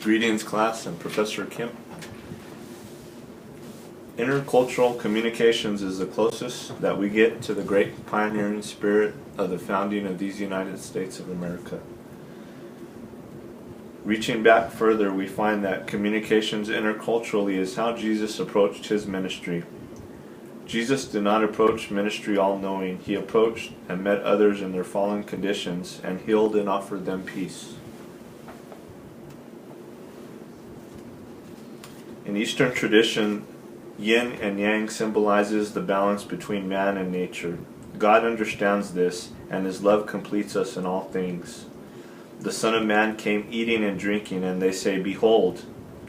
Greetings, class, and Professor Kim. Intercultural communications is the closest that we get to the great pioneering spirit of the founding of these United States of America. Reaching back further, we find that communications interculturally is how Jesus approached his ministry. Jesus did not approach ministry all-knowing. He approached and met others in their fallen conditions and healed and offered them peace. In Eastern tradition, yin and yang symbolizes the balance between man and nature. God understands this, and his love completes us in all things. The Son of Man came eating and drinking, and they say, "Behold,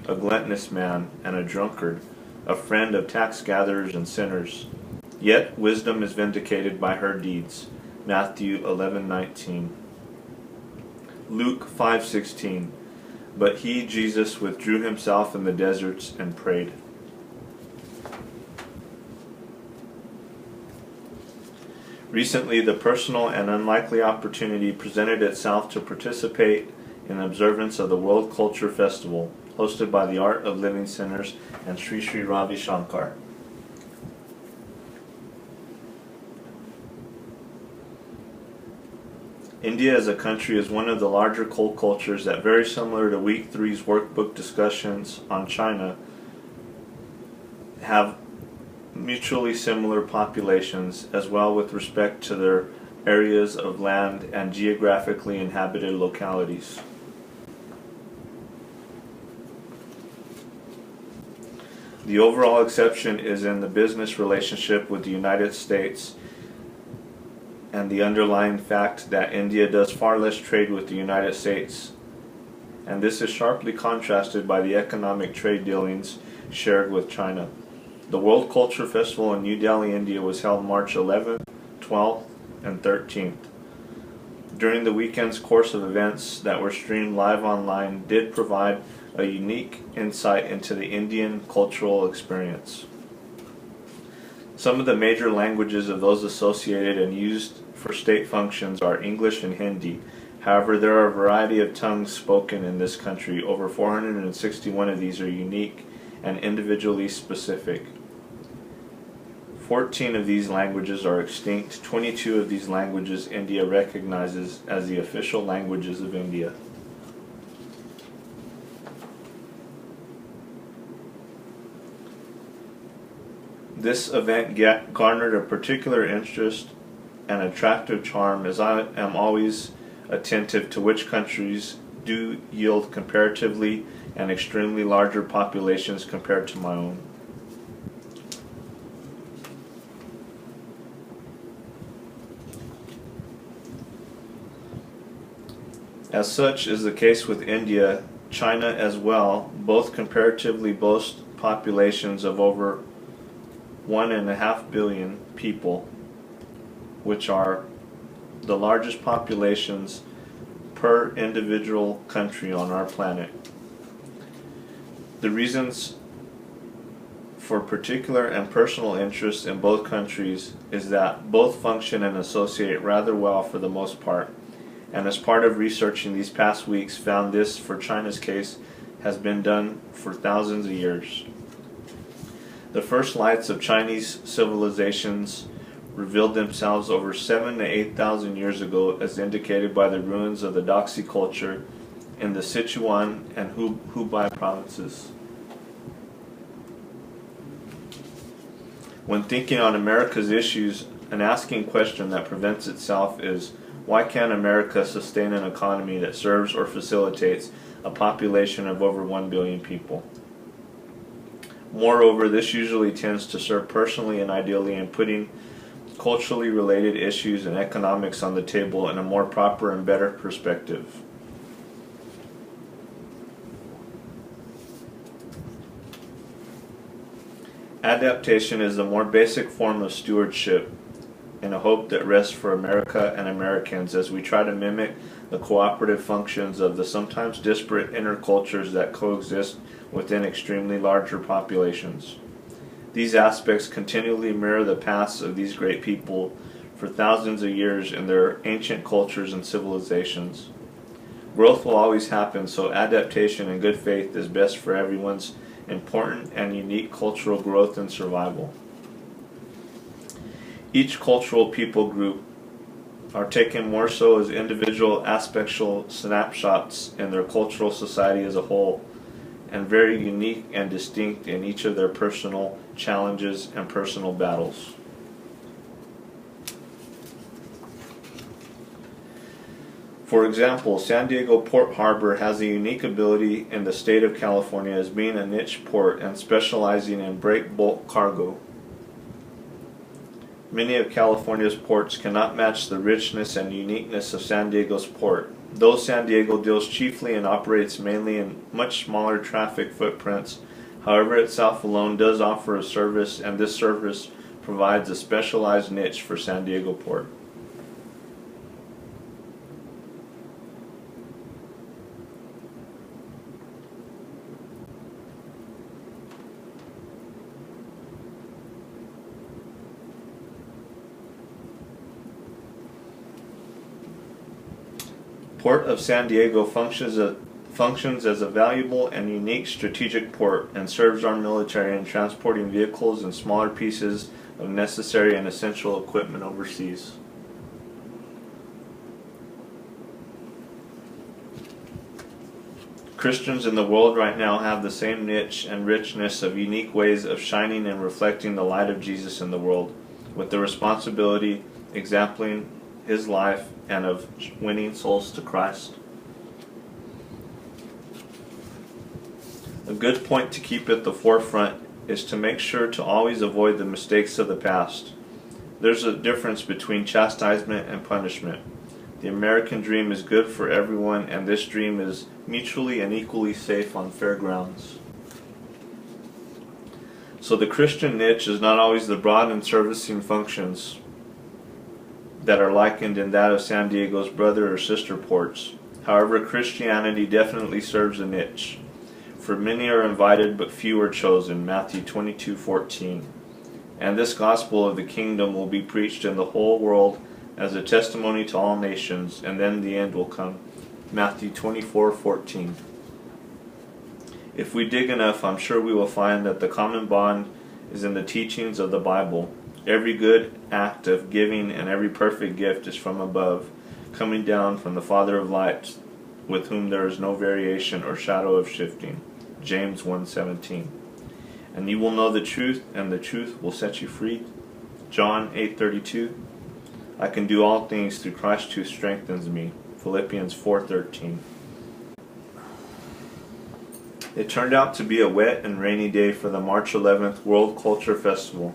a gluttonous man and a drunkard, a friend of tax gatherers and sinners. Yet wisdom is vindicated by her deeds." Matthew 11:19. Luke 5:16. But he, Jesus, withdrew himself in the deserts and prayed. Recently, the personal and unlikely opportunity presented itself to participate in observance of the World Culture Festival, hosted by the Art of Living Centers and Sri Sri Ravi Shankar. India as a country is one of the larger cult cultures that, very similar to Week 3's workbook discussions on China, have mutually similar populations as well with respect to their areas of land and geographically inhabited localities. The overall exception is in the business relationship with the United States and the underlying fact that India does far less trade with the United States, and this is sharply contrasted by the economic trade dealings shared with China. The World Culture Festival in New Delhi, India was held March 11th, 12th, and 13th. During the weekend's course of events that were streamed live online did provide a unique insight into the Indian cultural experience. Some of the major languages of those associated and used for state functions are English and Hindi. However, there are a variety of tongues spoken in this country. Over 461 of these are unique and individually specific. 14 of these languages are extinct. 22 of these languages India recognizes as the official languages of India. This event garnered a particular interest and attractive charm, as I am always attentive to which countries do yield comparatively and extremely larger populations compared to my own. As such is the case with India, China as well, both comparatively boast populations of over 1.5 billion people, which are the largest populations per individual country on our planet. The reasons for particular and personal interest in both countries is that both function and associate rather well for the most part, and as part of researching these past weeks found this for China's case has been done for thousands of years. The first lights of Chinese civilizations revealed themselves over 7,000 to 8,000 years ago, as indicated by the ruins of the Doxy culture in the Sichuan and Hubei provinces. When thinking on America's issues, an asking question that presents itself is, why can't America sustain an economy that serves or facilitates a population of over 1 billion people? Moreover, this usually tends to serve personally and ideally in putting culturally related issues and economics on the table in a more proper and better perspective. Adaptation is the more basic form of stewardship in a hope that rests for America and Americans as we try to mimic the cooperative functions of the sometimes disparate intercultures that coexist within extremely larger populations. These aspects continually mirror the paths of these great people for thousands of years in their ancient cultures and civilizations. Growth will always happen, so adaptation and good faith is best for everyone's important and unique cultural growth and survival. Each cultural people group are taken more so as individual aspectual snapshots in their cultural society as a whole, and very unique and distinct in each of their personal challenges and personal battles. For example, San Diego Port Harbor has a unique ability in the state of California as being a niche port and specializing in break bulk cargo. Many of California's ports cannot match the richness and uniqueness of San Diego's port. Though San Diego deals chiefly and operates mainly in much smaller traffic footprints, however, itself alone does offer a service, and this service provides a specialized niche for San Diego Port. Port of San Diego functions as a valuable and unique strategic port and serves our military in transporting vehicles and smaller pieces of necessary and essential equipment overseas. Christians in the world right now have the same niche and richness of unique ways of shining and reflecting the light of Jesus in the world, with the responsibility exempling his life and of winning souls to Christ. A good point to keep at the forefront is to make sure to always avoid the mistakes of the past. There's a difference between chastisement and punishment. The American dream is good for everyone, and this dream is mutually and equally safe on fair grounds. So the Christian niche is not always the broad and servicing functions that are likened in that of San Diego's brother or sister ports. However, Christianity definitely serves a niche. For many are invited, but few are chosen, Matthew 22:14. And this gospel of the kingdom will be preached in the whole world as a testimony to all nations, and then the end will come, Matthew 24:14. If we dig enough, I'm sure we will find that the common bond is in the teachings of the Bible. Every good act of giving and every perfect gift is from above, coming down from the Father of lights, with whom there is no variation or shadow of shifting. James 1:17. And you will know the truth, and the truth will set you free. John 8:32. I can do all things through Christ who strengthens me. Philippians 4:13. It turned out to be a wet and rainy day for the March 11th World Culture Festival.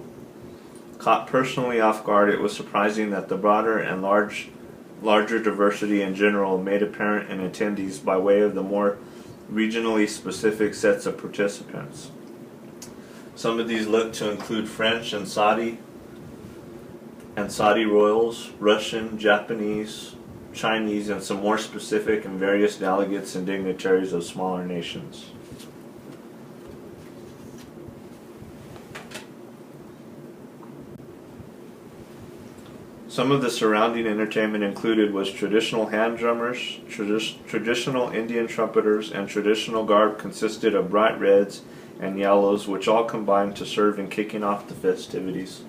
Caught personally off guard, it was surprising that the broader and larger diversity in general made apparent in attendees by way of the more regionally specific sets of participants. Some of these looked to include French and Saudi royals, Russian, Japanese, Chinese, and some more specific and various delegates and dignitaries of smaller nations. Some of the surrounding entertainment included was traditional hand drummers, traditional Indian trumpeters, and traditional garb consisted of bright reds and yellows, which all combined to serve in kicking off the festivities.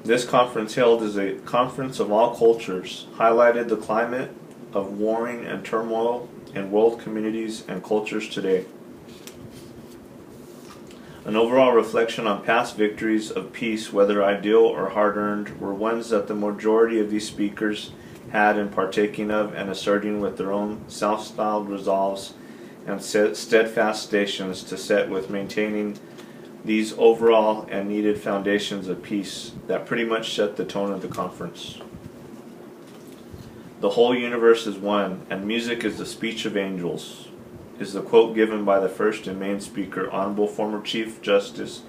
This conference, held as a conference of all cultures, highlighted the climate of warring and turmoil in world communities and cultures today. An overall reflection on past victories of peace, whether ideal or hard-earned, were ones that the majority of these speakers had in partaking of and asserting with their own self-styled resolves and steadfast stations to set with maintaining these overall and needed foundations of peace that pretty much set the tone of the conference. The whole universe is one, and music is the speech of angels, is the quote given by the first and main speaker, Honorable former Chief Justice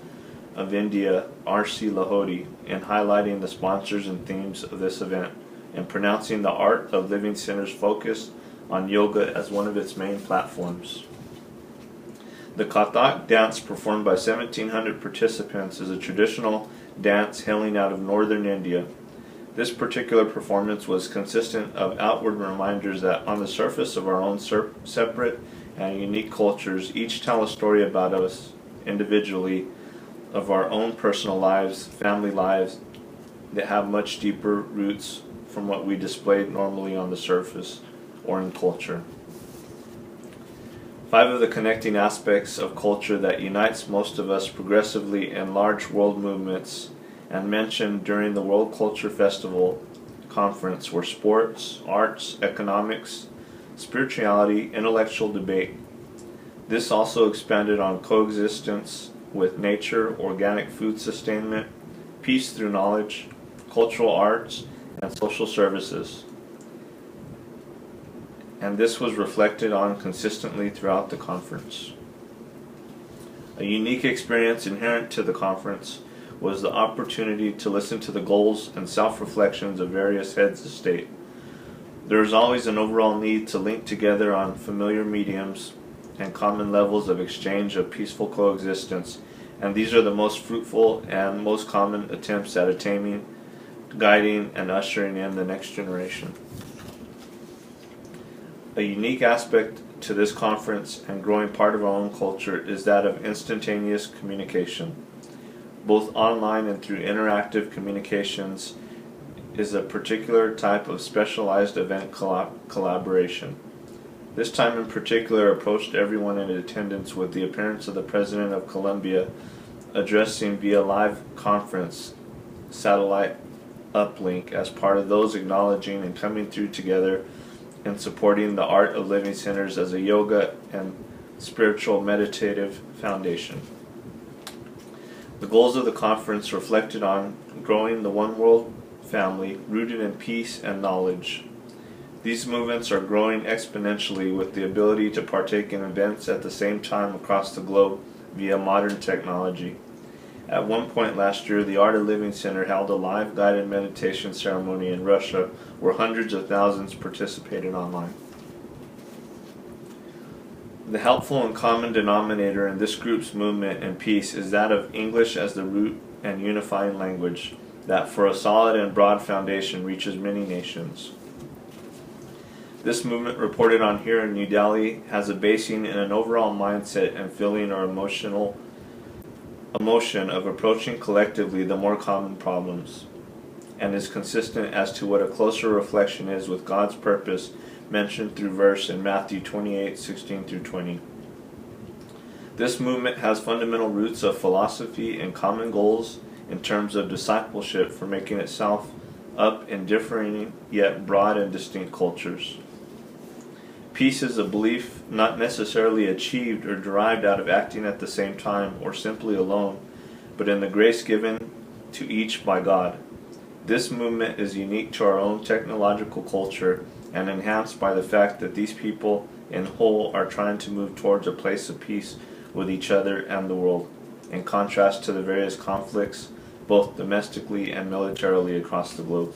of India, R.C. Lahoti, in highlighting the sponsors and themes of this event, and pronouncing the Art of Living Center's focus on yoga as one of its main platforms. The Kathak dance, performed by 1,700 participants, is a traditional dance hailing out of northern India. This particular performance was consistent of outward reminders that on the surface of our own separate and unique cultures, each tell a story about us individually, of our own personal lives, family lives, that have much deeper roots from what we display normally on the surface or in culture. 5 of the connecting aspects of culture that unites most of us progressively in large world movements and mentioned during the World Culture Festival conference were sports, arts, economics, spirituality, intellectual debate. This also expanded on coexistence with nature, organic food sustainment, peace through knowledge, cultural arts, and social services. And this was reflected on consistently throughout the conference. A unique experience inherent to the conference was the opportunity to listen to the goals and self-reflections of various heads of state. There is always an overall need to link together on familiar mediums and common levels of exchange of peaceful coexistence, and these are the most fruitful and most common attempts at attaining, guiding, and ushering in the next generation. A unique aspect to this conference and growing part of our own culture is that of instantaneous communication. Both online and through interactive communications is a particular type of specialized event collaboration. This time in particular approached everyone in attendance with the appearance of the President of Colombia addressing via live conference satellite uplink as part of those acknowledging and coming through together and supporting the Art of Living Centers as a yoga and spiritual meditative foundation. The goals of the conference reflected on growing the one world family rooted in peace and knowledge. These movements are growing exponentially with the ability to partake in events at the same time across the globe via modern technology. At one point last year, the Art of Living Center held a live guided meditation ceremony in Russia where hundreds of thousands participated online. The helpful and common denominator in this group's movement and peace is that of English as the root and unifying language that for a solid and broad foundation reaches many nations. This movement reported on here in New Delhi has a basing in an overall mindset and feeling or emotion of approaching collectively the more common problems, and is consistent as to what a closer reflection is with God's purpose mentioned through verse in Matthew 28:16-20. This movement has fundamental roots of philosophy and common goals in terms of discipleship for making itself up in differing yet broad and distinct cultures. Peace is a belief not necessarily achieved or derived out of acting at the same time or simply alone, but in the grace given to each by God. This movement is unique to our own technological culture and enhanced by the fact that these people in whole are trying to move towards a place of peace with each other and the world, in contrast to the various conflicts, both domestically and militarily across the globe.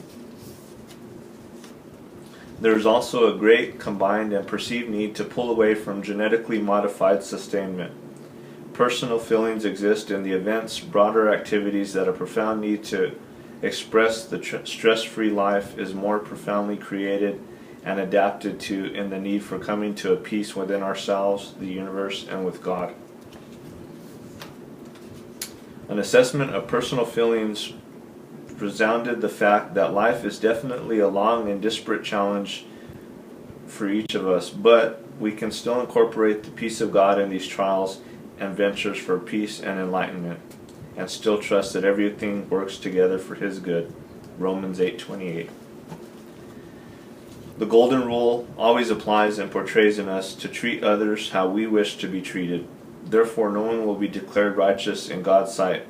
There is also a great combined and perceived need to pull away from genetically modified sustainment. Personal feelings exist in the events, broader activities that a profound need to express the stress-free life is more profoundly created and adapted to in the need for coming to a peace within ourselves, the universe, and with God. An assessment of personal feelings resounded the fact that life is definitely a long and disparate challenge for each of us, but we can still incorporate the peace of God in these trials and ventures for peace and enlightenment, and still trust that everything works together for His good. Romans 8:28. The golden rule always applies and portrays in us to treat others how we wish to be treated. Therefore no one will be declared righteous in God's sight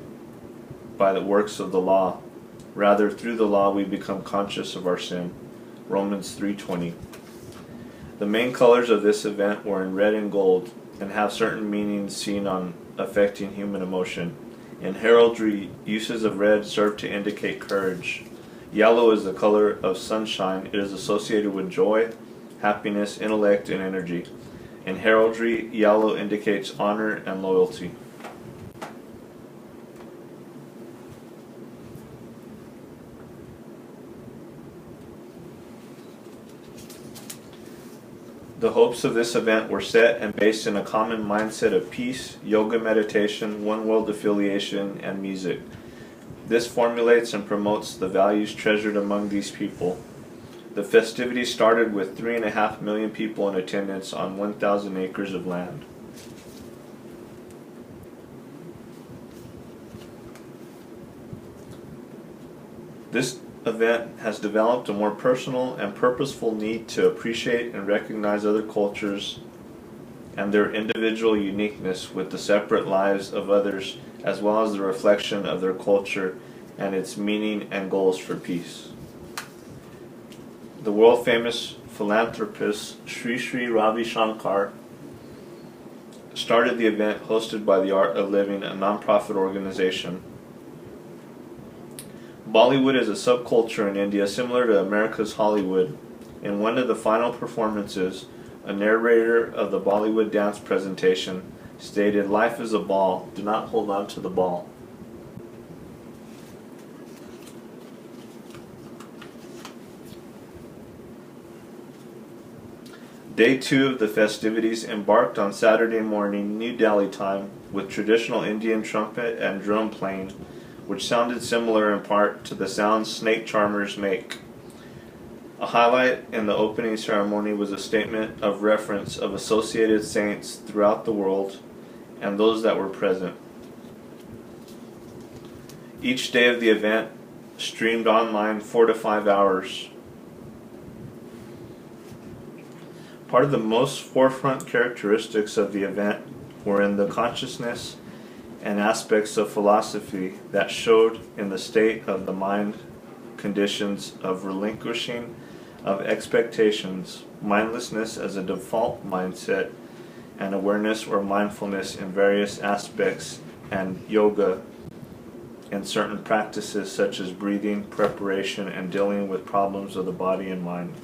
by the works of the law. Rather, through the law we become conscious of our sin. Romans 3:20. The main colors of this event were in red and gold, and have certain meanings seen on affecting human emotion. In heraldry, uses of red serve to indicate courage. Yellow is the color of sunshine. It is associated with joy, happiness, intellect, and energy. In heraldry, yellow indicates honor and loyalty. The hopes of this event were set and based in a common mindset of peace, yoga meditation, one world affiliation, and music. This formulates and promotes the values treasured among these people. The festivities started with 3.5 million people in attendance on 1,000 acres of land. This event has developed a more personal and purposeful need to appreciate and recognize other cultures and their individual uniqueness with the separate lives of others, as well as the reflection of their culture and its meaning and goals for peace. The world-famous philanthropist Sri Sri Ravi Shankar started the event hosted by the Art of Living, a non-profit organization. Bollywood is a subculture in India similar to America's Hollywood. In one of the final performances, a narrator of the Bollywood dance presentation stated, "Life is a ball, do not hold on to the ball." Day 2 of the festivities embarked on Saturday morning, New Delhi time, with traditional Indian trumpet and drum playing, which sounded similar in part to the sounds snake charmers make. A highlight in the opening ceremony was a statement of reference of associated saints throughout the world and those that were present. Each day of the event streamed online 4 to 5 hours. Part of the most forefront characteristics of the event were in the consciousness and aspects of philosophy that showed in the state of the mind conditions of relinquishing of expectations, mindlessness as a default mindset, and awareness or mindfulness in various aspects, and yoga in certain practices such as breathing, preparation, and dealing with problems of the body and mind.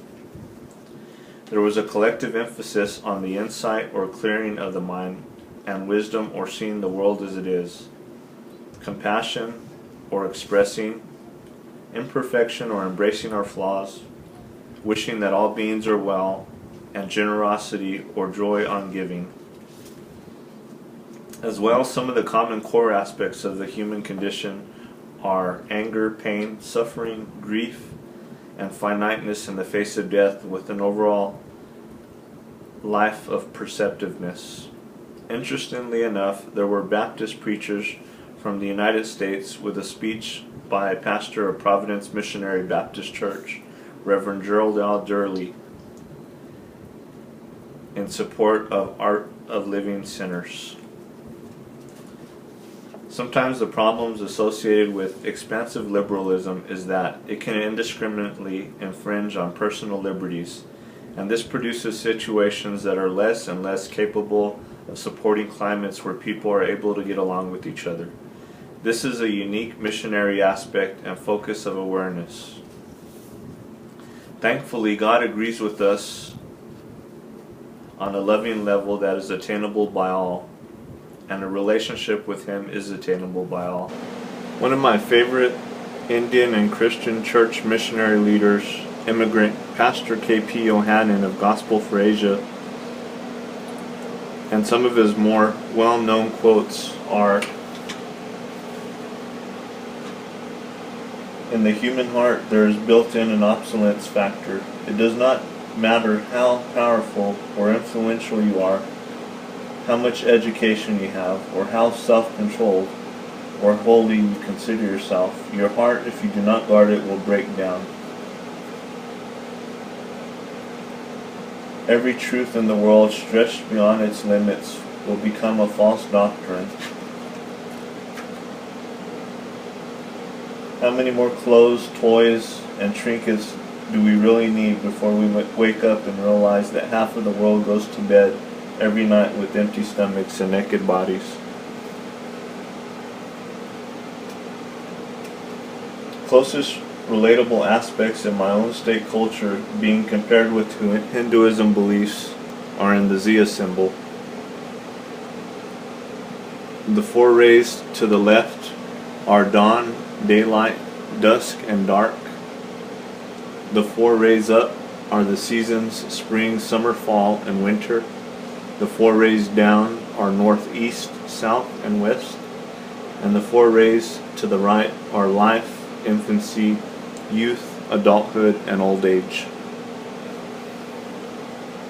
There was a collective emphasis on the insight or clearing of the mind, and wisdom or seeing the world as it is, compassion or expressing, imperfection or embracing our flaws, wishing that all beings are well, and generosity or joy on giving. As well, some of the common core aspects of the human condition are anger, pain, suffering, grief, and finiteness in the face of death, with an overall life of perceptiveness. Interestingly enough, there were Baptist preachers from the United States with a speech by a pastor of Providence Missionary Baptist Church, Reverend Gerald L. Durley, in support of Art of Living sinners. Sometimes the problems associated with expansive liberalism is that it can indiscriminately infringe on personal liberties, and this produces situations that are less and less capable of supporting climates where people are able to get along with each other. This is a unique missionary aspect and focus of awareness. Thankfully, God agrees with us on a loving level that is attainable by all, and a relationship with Him is attainable by all. One of my favorite Indian and Christian church missionary leaders, immigrant Pastor K.P. Yohanan of Gospel for Asia, and some of his more well-known quotes are, "In the human heart there is built-in an obsolescence factor. It does not matter how powerful or influential you are, how much education you have, or how self-controlled or holy you consider yourself. Your heart, if you do not guard it, will break down. Every truth in the world stretched beyond its limits will become a false doctrine. How many more clothes, toys, and trinkets do we really need before we wake up and realize that half of the world goes to bed every night with empty stomachs and naked bodies?" Closest relatable aspects in my own state culture being compared with Hinduism beliefs are in the Zia symbol. The four rays to the left are dawn, daylight, dusk, and dark. The four rays up are the seasons: spring, summer, fall, and winter. The four rays down are northeast, south, and west. And the four rays to the right are life, infancy, youth, adulthood, and old age.